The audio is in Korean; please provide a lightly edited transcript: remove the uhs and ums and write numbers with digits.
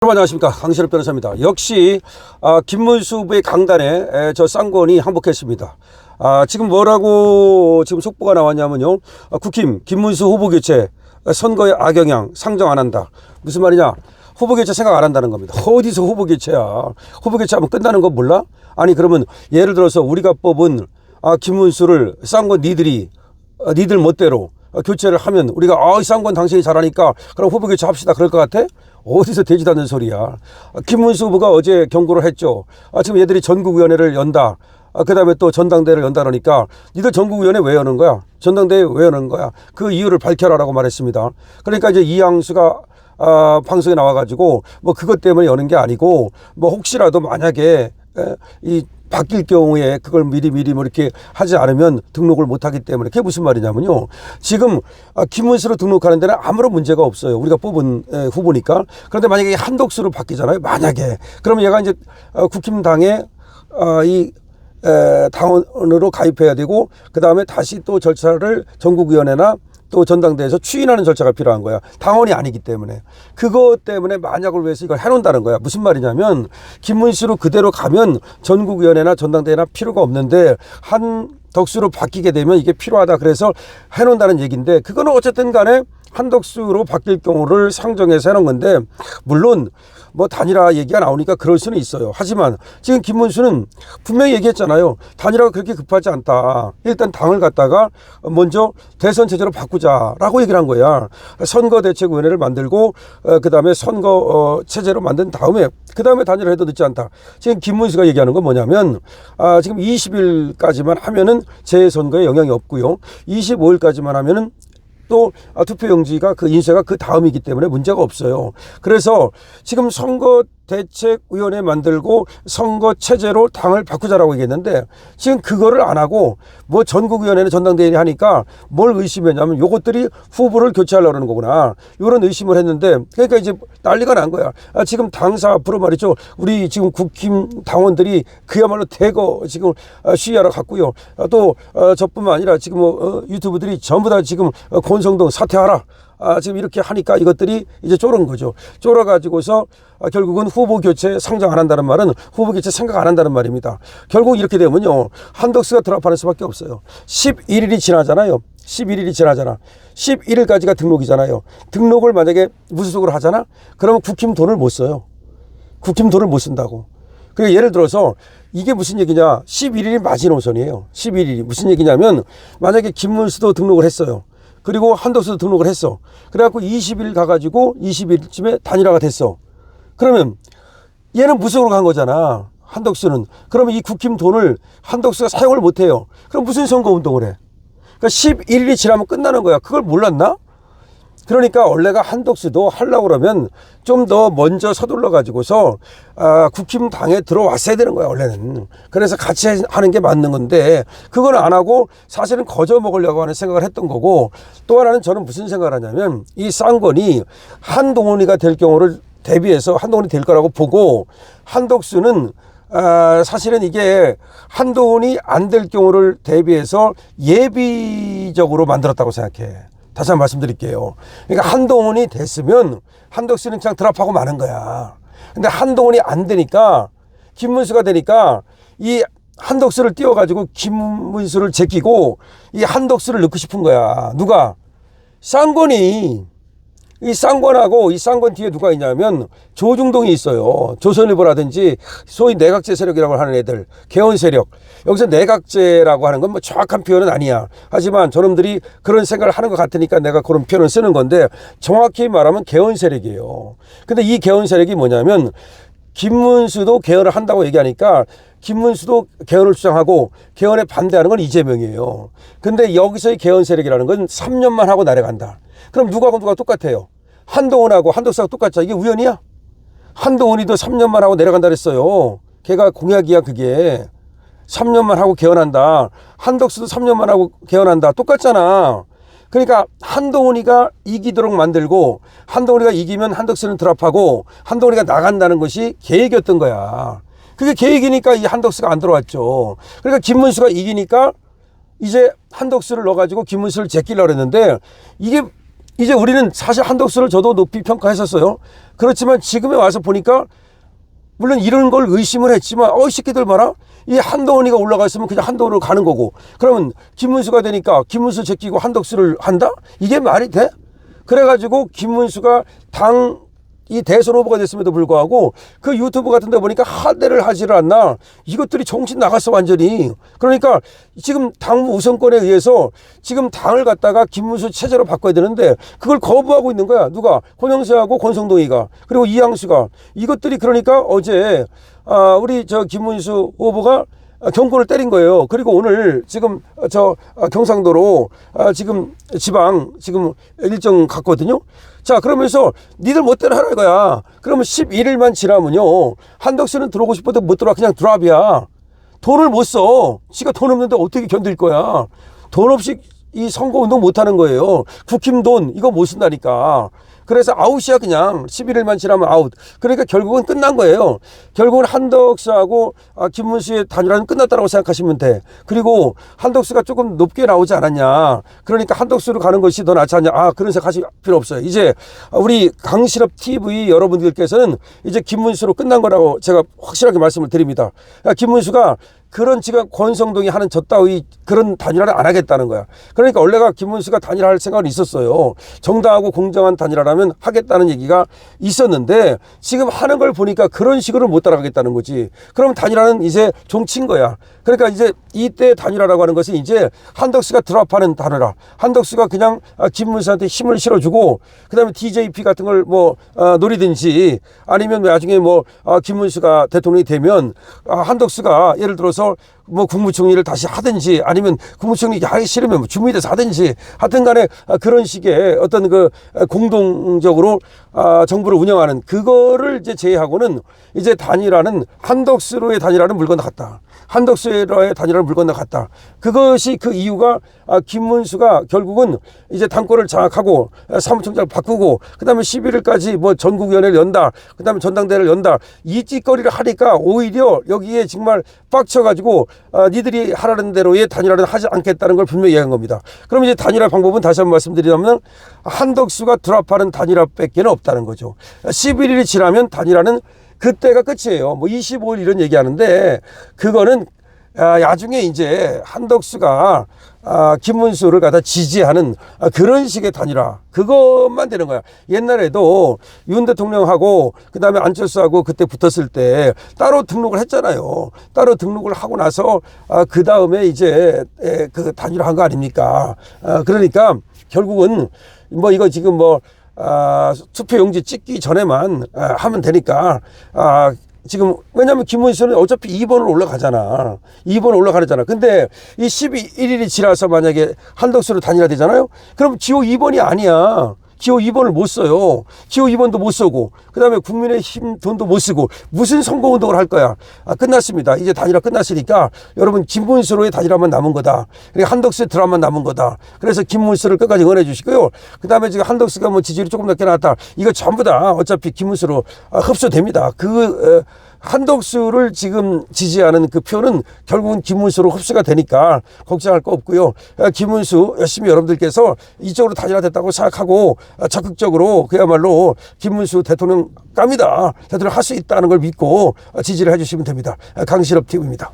여러분 안녕하십니까, 강신업 변호사입니다. 역시 김문수 후보의 강단에 저 쌍권이 항복했습니다. 지금 뭐라고 지금 속보가 나왔냐면요, 국힘 김문수 후보 교체 선거에 악영향 상정 안 한다. 무슨 말이냐, 후보 교체 생각 안 한다는 겁니다. 어디서 후보 교체야. 후보 교체하면 끝나는 거 몰라? 아니 그러면 예를 들어서 우리가 뽑은 김문수를 쌍권 니들 멋대로 교체를 하면 우리가 이 쌍권 당신이 잘하니까 그럼 후보 교체합시다 그럴 것 같아? 어디서 되지도 않는 소리야. 김문수 후보가 어제 경고를 했죠. 지금 얘들이 전국위원회를 연다. 그 다음에 또 전당대회를 연다 그러니까 니들 전국위원회 왜 여는 거야? 전당대회 왜 여는 거야? 그 이유를 밝혀라라고 말했습니다. 그러니까 이제 이양수가 방송에 나와가지고 뭐 그것 때문에 여는 게 아니고 뭐 혹시라도 만약에 이 바뀔 경우에 그걸 미리 뭐 이렇게 하지 않으면 등록을 못 하기 때문에. 그게 무슨 말이냐면요, 지금 김문수로 등록하는 데는 아무런 문제가 없어요. 우리가 뽑은 후보니까. 그런데 만약에 한독수로 바뀌잖아요. 만약에 그러면 얘가 이제 국힘당에 이 당원으로 가입해야 되고 그 다음에 다시 또 절차를 전국위원회나 또 전당대회에서 추인하는 절차가 필요한 거야. 당원이 아니기 때문에. 그것 때문에 만약을 위해서 이걸 해놓는다는 거야. 무슨 말이냐면 김문수로 그대로 가면 전국위원회나 전당대회나 필요가 없는데 한덕수로 바뀌게 되면 이게 필요하다. 그래서 해놓는다는 얘기인데, 그거는 어쨌든 간에 한덕수로 바뀔 경우를 상정해서 해놓은 건데, 물론 뭐 단일화 얘기가 나오니까 그럴 수는 있어요. 하지만 지금 김문수는 분명히 얘기했잖아요. 단일화가 그렇게 급하지 않다. 일단 당을 갖다가 먼저 대선 체제로 바꾸자라고 얘기를 한 거야. 선거대책위원회를 만들고 그 다음에 선거 체제로 만든 다음에 그 다음에 단일화 해도 늦지 않다. 지금 김문수가 얘기하는 건 뭐냐면 지금 20일까지만 하면은 재선거에 영향이 없고요. 25일까지만 하면은 또 투표용지가 그 인쇄가 그 다음이기 때문에 문제가 없어요. 그래서 지금 선거대책위원회 만들고 선거체제로 당을 바꾸자라고 얘기했는데 지금 그거를 안 하고 뭐 전국위원회는 전당대회 하니까 뭘 의심했냐면 요것들이 후보를 교체하려고 그러는 거구나, 이런 의심을 했는데, 그러니까 이제 난리가 난 거야. 지금 당사 앞으로 말이죠, 우리 지금 국힘 당원들이 그야말로 대거 지금 시위하러 갔고요. 또 저뿐만 아니라 지금 유튜브들이 전부 다 지금 권성동 사퇴하라 지금 이렇게 하니까 이것들이 이제 쫄은 거죠. 쫄아가지고서 결국은 후보 교체 상정 안 한다는 말은 후보 교체 생각 안 한다는 말입니다. 결국 이렇게 되면요, 한덕수가 드랍하는 수밖에 없어요. 11일이 지나잖아요. 11일이 지나잖아. 11일까지가 등록이잖아요. 등록을 만약에 무소속으로 하잖아? 그러면 국힘 돈을 못 써요. 국힘 돈을 못 쓴다고. 그러니까 예를 들어서 이게 무슨 얘기냐, 11일이 마지노선이에요. 11일이 무슨 얘기냐면 만약에 김문수도 등록을 했어요. 그리고 한덕수도 등록을 했어. 그래갖고 20일 가가지고 20일쯤에 단일화가 됐어. 그러면 얘는 무소속으로 간 거잖아, 한덕수는. 그러면 이 국힘 돈을 한덕수가 사용을 못해요. 그럼 무슨 선거운동을 해? 그러니까 11일이 지나면 끝나는 거야. 그걸 몰랐나? 그러니까 원래가 한덕수도 하려고 그러면 좀 더 먼저 서둘러 가지고서 국힘 당에 들어왔어야 되는 거야 원래는. 그래서 같이 하는 게 맞는 건데 그걸 안 하고 사실은 거저 먹으려고 하는 생각을 했던 거고, 또 하나는 저는 무슨 생각을 하냐면 이 쌍권이 한동훈이가 될 경우를 대비해서 한동훈이 될 거라고 보고, 한덕수는 사실은 이게 한동훈이 안 될 경우를 대비해서 예비적으로 만들었다고 생각해. 다시 한번 말씀드릴게요. 그러니까 한동훈이 됐으면 한덕수는 그냥 드랍하고 마는 거야. 근데 한동훈이 안 되니까 김문수가 되니까 이 한덕수를 띄워가지고 김문수를 제끼고 이 한덕수를 넣고 싶은 거야. 누가? 쌍권이. 이 쌍권하고 이 쌍권 뒤에 누가 있냐면 조중동이 있어요. 조선일보라든지 소위 내각제 세력이라고 하는 애들, 개헌 세력. 여기서 내각제라고 하는 건 뭐 정확한 표현은 아니야. 하지만 저놈들이 그런 생각을 하는 것 같으니까 내가 그런 표현을 쓰는 건데, 정확히 말하면 개헌 세력이에요. 근데 이 개헌 세력이 뭐냐면 김문수도 개헌을 한다고 얘기하니까 김문수도 개헌을 주장하고 개헌에 반대하는 건 이재명이에요. 근데 여기서의 개헌 세력이라는 건 3년만 하고 내려간다. 그럼 누가 똑같아요? 한동훈하고 한덕수하고 똑같죠. 이게 우연이야? 한동훈이도 3년만 하고 내려간다 그랬어요. 걔가 공약이야 그게. 3년만 하고 개헌한다. 한덕수도 3년만 하고 개헌한다. 똑같잖아. 그러니까 한동훈이가 이기도록 만들고 한동훈이가 이기면 한덕수는 드랍하고 한동훈이가 나간다는 것이 계획이었던 거야. 그게 계획이니까 이 한덕수가 안 들어왔죠. 그러니까 김문수가 이기니까 이제 한덕수를 넣어가지고 김문수를 제끼려고 했는데 이게 이제 우리는 사실 한덕수를 저도 높이 평가했었어요. 그렇지만 지금에 와서 보니까 물론 이런 걸 의심을 했지만 이 새끼들 봐라. 이 한동훈이가 올라가 있으면 그냥 한동훈으로 가는 거고, 그러면 김문수가 되니까 김문수 제끼고 한덕수를 한다? 이게 말이 돼? 그래가지고 김문수가 이 대선 후보가 됐음에도 불구하고 그 유튜브 같은 데 보니까 한대를 하지를 않나. 이것들이 정신 나갔어 완전히. 그러니까 지금 당 우선권에 의해서 지금 당을 갖다가 김문수 체제로 바꿔야 되는데 그걸 거부하고 있는 거야. 누가? 권영세하고 권성동이가, 그리고 이양수가. 이것들이 그러니까 어제 우리 김문수 후보가 경고를 때린 거예요. 그리고 오늘 지금 경상도로 지금 지방 지금 일정 갔거든요. 자, 그러면서 니들 멋대로 하라 이거야. 그러면 11일만 지나면요, 한덕수는 들어오고 싶어도 못 들어와. 그냥 드랍이야. 돈을 못 써. 지가 돈 없는데 어떻게 견딜 거야. 돈 없이 이 선거운동 못 하는 거예요. 국힘 돈 이거 못 쓴다니까. 그래서 아웃이야. 그냥 11일만 지나면 아웃. 그러니까 결국은 끝난 거예요. 결국은 한덕수하고 김문수의 단일화는 끝났다고 생각하시면 돼. 그리고 한덕수가 조금 높게 나오지 않았냐, 그러니까 한덕수로 가는 것이 더 낫지 않냐, 그런 생각 하실 필요 없어요. 이제 우리 강실업 TV 여러분들께서는 이제 김문수로 끝난 거라고 제가 확실하게 말씀을 드립니다. 김문수가 그런 지금 권성동이 하는 저 따위 그런 단일화를 안 하겠다는 거야. 그러니까 원래가 김문수가 단일화할 생각은 있었어요. 정당하고 공정한 단일화라면 하겠다는 얘기가 있었는데 지금 하는 걸 보니까 그런 식으로 못 따라가겠다는 거지. 그럼 단일화는 이제 종친 거야. 그러니까 이제 이때 단일화라고 하는 것은 이제 한덕수가 드랍하는 단일화. 한덕수가 그냥 김문수한테 힘을 실어주고 그다음에 DJP 같은 걸 노리든지, 아니면 나중에 김문수가 대통령이 되면 한덕수가 예를 들어서 국무총리를 다시 하든지, 아니면 국무총리 하기 싫으면 주무위대에서 하든지, 하여튼 간에 그런 식의 어떤 공동적으로 정부를 운영하는 그거를 이제 제외하고는 이제 단일화는 한덕수로의 단일화는 물 건너갔다. 한덕수의 단일화는 물 건너갔다. 그것이 그 이유가 김문수가 결국은 이제 당권을 장악하고 사무총장을 바꾸고 그다음에 11일까지 전국위원회를 연다, 그다음에 전당대회를 연다, 이 찌꺼리를 하니까 오히려 여기에 정말 빡쳐가지고 니들이 하라는 대로의 단일화는 하지 않겠다는 걸 분명히 얘기한 겁니다. 그럼 이제 단일화 방법은 다시 한번 말씀드리자면 한덕수가 드랍하는 단일화밖에 없다는 거죠. 11일이 지나면 단일화는 그때가 끝이에요. 25일 이런 얘기하는데 그거는 나중에 이제 한덕수가 김문수를 갖다 지지하는 그런 식의 단일화, 그것만 되는 거야. 옛날에도 윤 대통령하고 그다음에 안철수하고 그때 붙었을 때 따로 등록을 했잖아요. 따로 등록을 하고 나서 그 다음에 이제 그 단일화한 거 아닙니까? 그러니까 결국은 이거 지금 투표용지 찍기 전에만 하면 되니까 지금, 왜냐면 김문수는 어차피 2번으로 올라가잖아. 2번 올라가잖아. 근데 이 11일이 지나서 만약에 한덕수로 단일화 되잖아요. 그럼 기호 2번이 아니야. 기호 2번을 못 써요. 기호 2번도 못 쓰고 그다음에 국민의힘 돈도 못 쓰고 무슨 선거운동을 할 거야. 끝났습니다. 이제 단일화 끝났으니까 여러분 김문수로의 단일화만 남은 거다. 그러니까 한덕수의 드라마만 남은 거다. 그래서 김문수를 끝까지 응원해 주시고요. 그다음에 지금 한덕수가 지지율이 조금 낮게 나왔다. 이거 전부 다 어차피 김문수로 흡수됩니다. 한덕수를 지금 지지하는 그 표는 결국은 김문수로 흡수가 되니까 걱정할 거 없고요. 김문수 열심히 여러분들께서 이쪽으로 단일화됐다고 생각하고 적극적으로 그야말로 김문수 대통령 깝니다. 대통령 할 수 있다는 걸 믿고 지지를 해주시면 됩니다. 강실업 TV입니다.